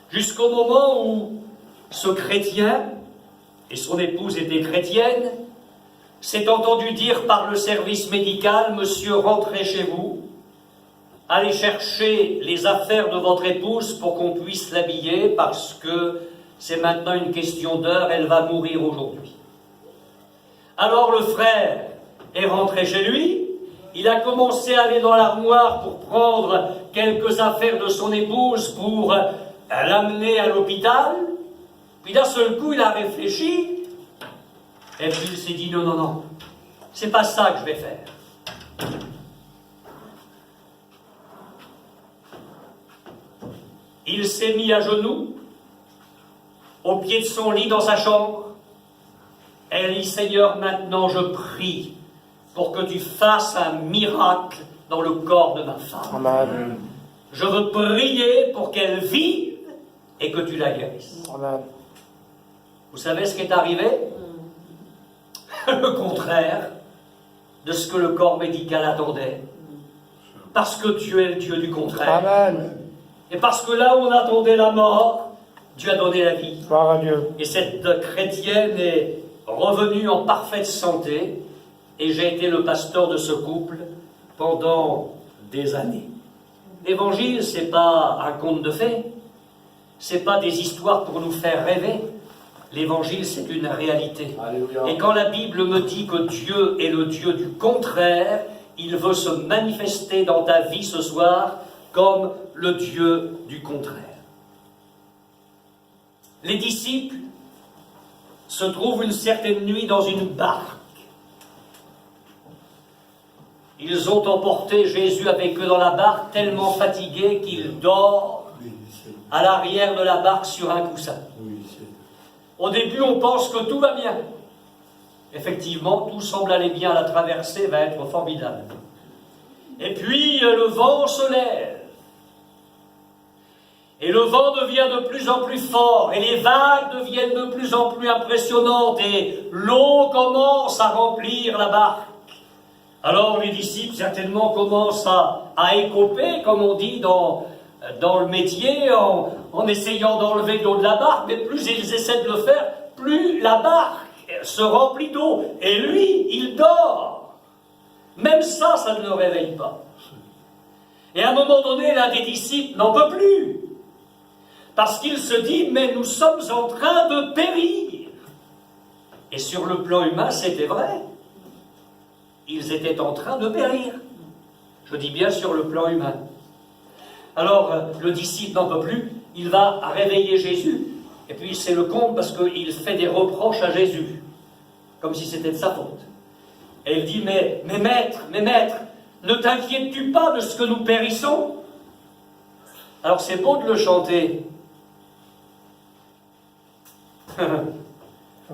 jusqu'au moment où ce chrétien, et son épouse était chrétienne, s'est entendu dire par le service médical: monsieur, rentrez chez vous, allez chercher les affaires de votre épouse pour qu'on puisse l'habiller, parce que c'est maintenant une question d'heure, elle va mourir aujourd'hui. Alors le frère est rentré chez lui, il a commencé à aller dans l'armoire pour prendre quelques affaires de son épouse pour l'amener à l'hôpital, puis d'un seul coup il a réfléchi, et puis il s'est dit non, non, non, c'est pas ça que je vais faire. Il s'est mis à genoux, au pied de son lit dans sa chambre, et il dit: Seigneur, maintenant je prie pour que tu fasses un miracle dans le corps de ma femme. Amen. Je veux prier pour qu'elle vive et que tu la guérisses. Amen. Vous savez ce qui est arrivé? Le contraire de ce que le corps médical attendait. Parce que Dieu est le Dieu du contraire. Amen. Et parce que là où on attendait la mort, Dieu a donné la vie. Gloire à Dieu. Et cette chrétienne est revenue en parfaite santé, et j'ai été le pasteur de ce couple pendant des années. L'évangile, c'est pas un conte de fées, c'est pas des histoires pour nous faire rêver. L'évangile, c'est une réalité. Alléluia. Et quand la Bible me dit que Dieu est le Dieu du contraire, il veut se manifester dans ta vie ce soir comme le Dieu du contraire. Les disciples se trouvent une certaine nuit dans une barque. Ils ont emporté Jésus avec eux dans la barque, tellement fatigué qu'il dort à l'arrière de la barque sur un coussin. Au début, on pense que tout va bien. Effectivement, tout semble aller bien, la traversée va être formidable. Et puis, le vent se lève. Et le vent devient de plus en plus fort, et les vagues deviennent de plus en plus impressionnantes, et l'eau commence à remplir la barque. Alors les disciples, certainement, commencent à écoper, comme on dit dans le métier, en essayant d'enlever l'eau de la barque, mais plus ils essaient de le faire, plus la barque se remplit d'eau, et lui, il dort. Même ça ne le réveille pas. Et à un moment donné, l'un des disciples n'en peut plus, parce qu'il se dit: mais nous sommes en train de périr. Et sur le plan humain, c'était vrai. Ils étaient en train de périr. Je dis bien sur le plan humain. Alors, le disciple n'en peut plus, il va réveiller Jésus, et puis c'est le comble parce qu'il fait des reproches à Jésus, comme si c'était de sa faute. Et il dit: mais maître, ne t'inquiètes-tu pas de ce que nous périssons? Alors c'est beau de le chanter.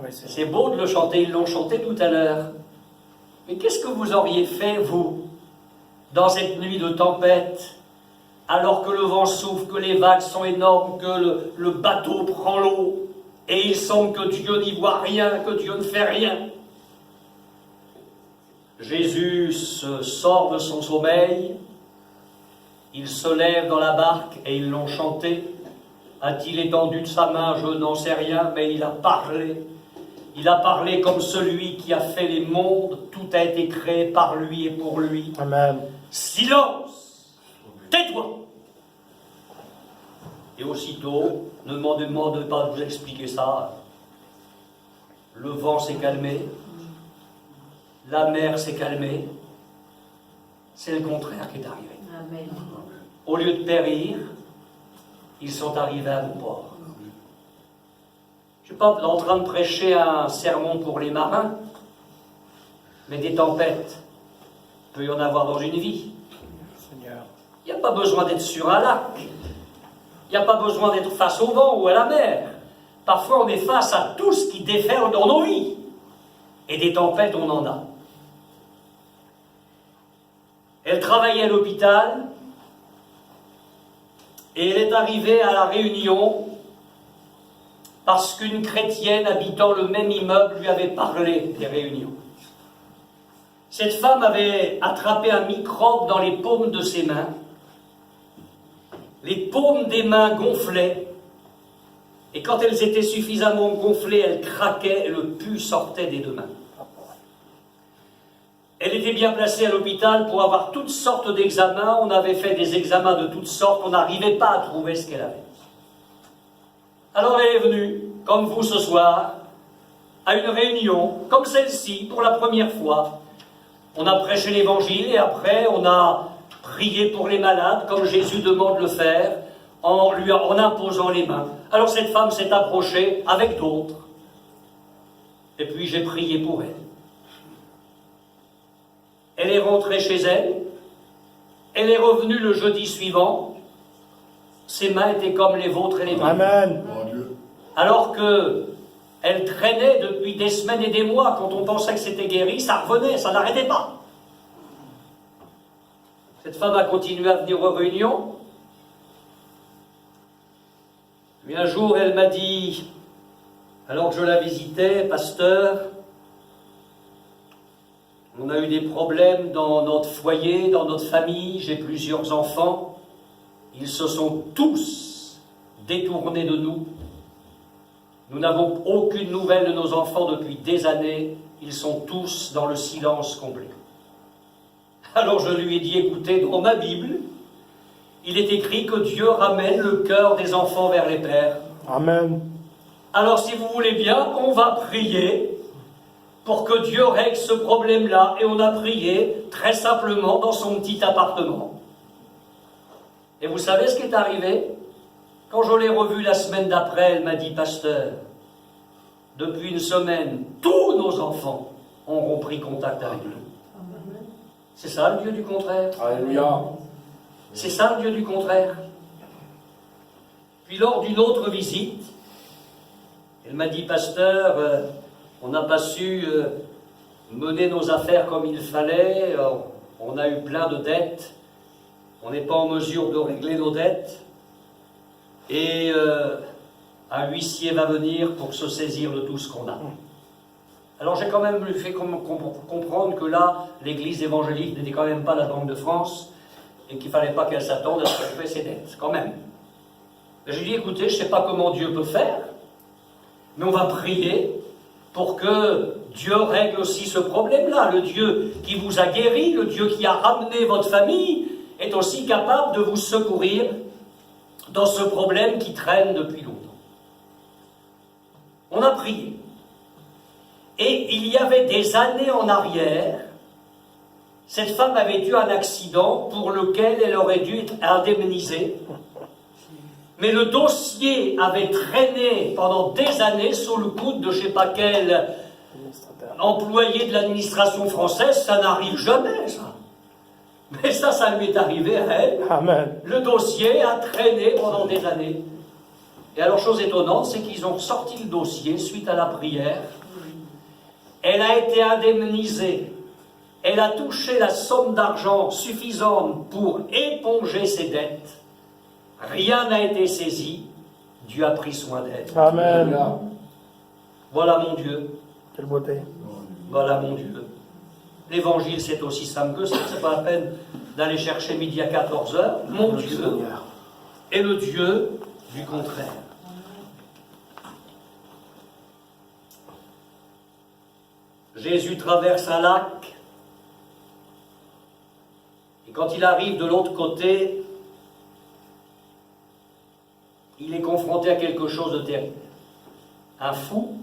C'est beau de le chanter, ils l'ont chanté tout à l'heure. Mais qu'est-ce que vous auriez fait, vous, dans cette nuit de tempête, alors que le vent souffle, que les vagues sont énormes, que le bateau prend l'eau, et il semble que Dieu n'y voit rien, que Dieu ne fait rien? Jésus sort de son sommeil, il se lève dans la barque, et ils l'ont chanté. A-t-il étendu de sa main? Je n'en sais rien, mais il a parlé. Il a parlé comme celui qui a fait les mondes. Tout a été créé par lui et pour lui. Amen. Silence! Tais-toi! Et aussitôt, ne me demandez pas de vous expliquer ça. Le vent s'est calmé. La mer s'est calmée. C'est le contraire qui est arrivé. Amen. Au lieu de périr, ils sont arrivés à bon port. Je ne suis pas en train de prêcher un sermon pour les marins, mais des tempêtes, il peut y en avoir dans une vie. Seigneur. Il n'y a pas besoin d'être sur un lac. Il n'y a pas besoin d'être face au vent ou à la mer. Parfois, on est face à tout ce qui déferle dans nos vies. Et des tempêtes, on en a. Elle travaillait à l'hôpital, et elle est arrivée à la réunion parce qu'une chrétienne habitant le même immeuble lui avait parlé des réunions. Cette femme avait attrapé un microbe dans les paumes de ses mains. Les paumes des mains gonflaient, Et quand elles étaient suffisamment gonflées, elles craquaient et le pus sortait des 2 mains. Elle était bien placée à l'hôpital pour avoir toutes sortes d'examens. On avait fait des examens de toutes sortes. On n'arrivait pas à trouver ce qu'elle avait. Alors elle est venue, comme vous ce soir, à une réunion comme celle-ci, pour la première fois. On a prêché l'évangile et après on a prié pour les malades, comme Jésus demande de le faire, en imposant les mains. Alors cette femme s'est approchée avec d'autres. Et puis j'ai prié pour elle. Elle est rentrée chez elle. Elle est revenue le jeudi suivant. Ses mains étaient comme les vôtres et les miennes. Amen. Alors que elle traînait depuis des semaines et des mois, quand on pensait que c'était guéri, ça revenait, ça n'arrêtait pas. Cette femme a continué à venir aux réunions. Mais un jour, elle m'a dit, alors que je la visitais, pasteur, on a eu des problèmes dans notre foyer, dans notre famille, j'ai plusieurs enfants, ils se sont tous détournés de nous. Nous n'avons aucune nouvelle de nos enfants depuis des années, ils sont tous dans le silence complet. Alors je lui ai dit, écoutez, dans ma Bible, il est écrit que Dieu ramène le cœur des enfants vers les pères. Amen. Alors si vous voulez bien, on va prier pour que Dieu règle ce problème-là. Et on a prié très simplement dans son petit appartement. Et vous savez ce qui est arrivé? Quand je l'ai revue la semaine d'après, elle m'a dit, pasteur, depuis une semaine, tous nos enfants ont repris contact avec nous. C'est ça le Dieu du contraire. Alléluia. C'est ça le Dieu du contraire. Puis lors d'une autre visite, elle m'a dit, pasteur, on n'a pas su mener nos affaires comme il fallait, on a eu plein de dettes, on n'est pas en mesure de régler nos dettes, et un huissier va venir pour se saisir de tout ce qu'on a. Alors j'ai quand même lui fait comprendre que là, l'église évangélique n'était quand même pas la Banque de France, et qu'il ne fallait pas qu'elle s'attende à se retrouver ses dettes, quand même. Je lui ai dit, écoutez, je ne sais pas comment Dieu peut faire, mais on va prier pour que Dieu règle aussi ce problème-là. Le Dieu qui vous a guéri, le Dieu qui a ramené votre famille, est aussi capable de vous secourir dans ce problème qui traîne depuis longtemps. On a prié. Et il y avait des années en arrière, cette femme avait eu un accident pour lequel elle aurait dû être indemnisée. Mais le dossier avait traîné pendant des années sous le coude de je ne sais pas quel employé de l'administration française. Ça n'arrive jamais, ça. Mais ça lui est arrivé à elle. Amen. Le dossier a traîné pendant des années. Et alors, chose étonnante, c'est qu'ils ont sorti le dossier suite à la prière. Elle a été indemnisée. Elle a touché la somme d'argent suffisante pour éponger ses dettes. Rien n'a été saisi. Dieu a pris soin d'elle. Amen. Voilà mon Dieu. Quelle beauté. Voilà mon Dieu. L'évangile, c'est aussi simple que ça. C'est pas la peine d'aller chercher midi à 14h. Mon Dieu est le Dieu du contraire. Jésus traverse un lac. Et quand il arrive de l'autre côté, il est confronté à quelque chose de terrible. Un fou,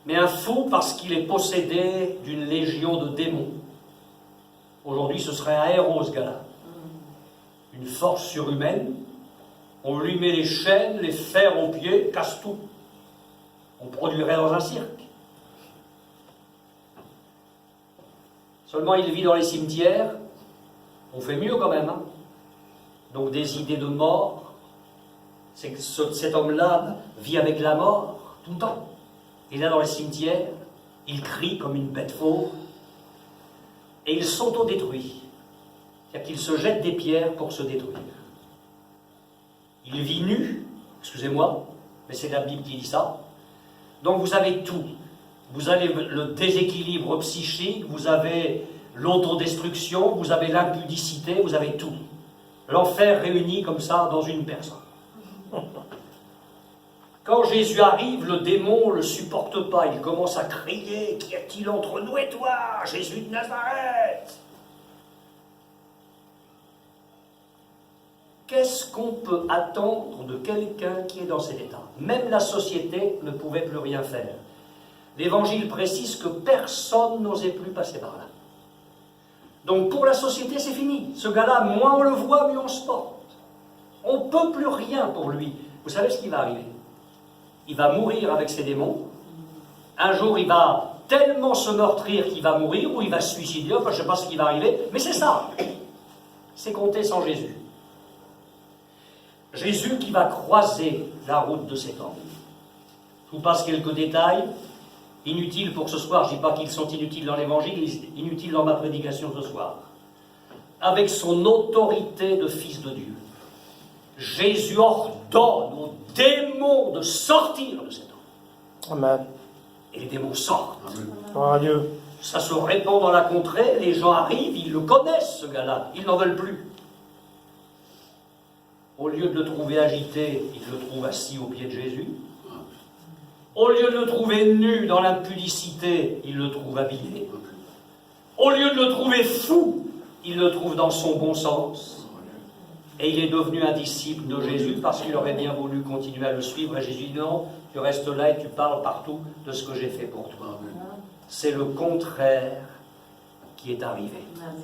mais un fou parce qu'il est possédé d'une légion de démons. Aujourd'hui, ce serait un héros, ce gars-là. Une force surhumaine. On lui met les chaînes, les fers aux pieds, casse tout. On produirait dans un cirque. Seulement, il vit dans les cimetières. On fait mieux quand même, hein. Donc des idées de mort. C'est que cet homme-là vit avec la mort tout le temps. Il est dans les cimetières, il crie comme une bête fauve, et il s'autodétruit. C'est-à-dire qu'il se jette des pierres pour se détruire. Il vit nu, excusez-moi, mais c'est la Bible qui dit ça. Donc vous avez tout. Vous avez le déséquilibre psychique, vous avez l'autodestruction, vous avez l'impudicité, vous avez tout. L'enfer réuni comme ça dans une personne. Quand Jésus arrive, le démon ne le supporte pas. Il commence à crier, « Qu'y a-t-il entre nous et toi, Jésus de Nazareth ?» Qu'est-ce qu'on peut attendre de quelqu'un qui est dans cet état? Même la société ne pouvait plus rien faire. L'Évangile précise que personne n'osait plus passer par là. Donc pour la société, c'est fini. Ce gars-là, moins on le voit, mieux on se porte. On ne peut plus rien pour lui. Vous savez ce qui va arriver? Il va mourir avec ses démons. Un jour, il va tellement se meurtrir qu'il va mourir, ou il va se suicider, enfin je ne sais pas ce qui va arriver, mais c'est ça. C'est compter sans Jésus. Jésus qui va croiser la route de cet homme. Je vous passe quelques détails, inutiles pour ce soir. Je ne dis pas qu'ils sont inutiles dans l'Évangile, inutiles dans ma prédication ce soir. Avec son autorité de Fils de Dieu, Jésus ordonne aux démons de sortir de cet homme. Amen. Et les démons sortent. Gloire à Dieu. Ça se répand dans la contrée, les gens arrivent, ils le connaissent ce gars-là, ils n'en veulent plus. Au lieu de le trouver agité, ils le trouvent assis aux pieds de Jésus. Au lieu de le trouver nu dans l'impudicité, ils le trouvent habillé. Au lieu de le trouver fou, ils le trouvent dans son bon sens. Et il est devenu un disciple de Jésus parce qu'il aurait bien voulu continuer à le suivre. Et Jésus dit non, tu restes là et tu parles partout de ce que j'ai fait pour toi. C'est le contraire qui est arrivé.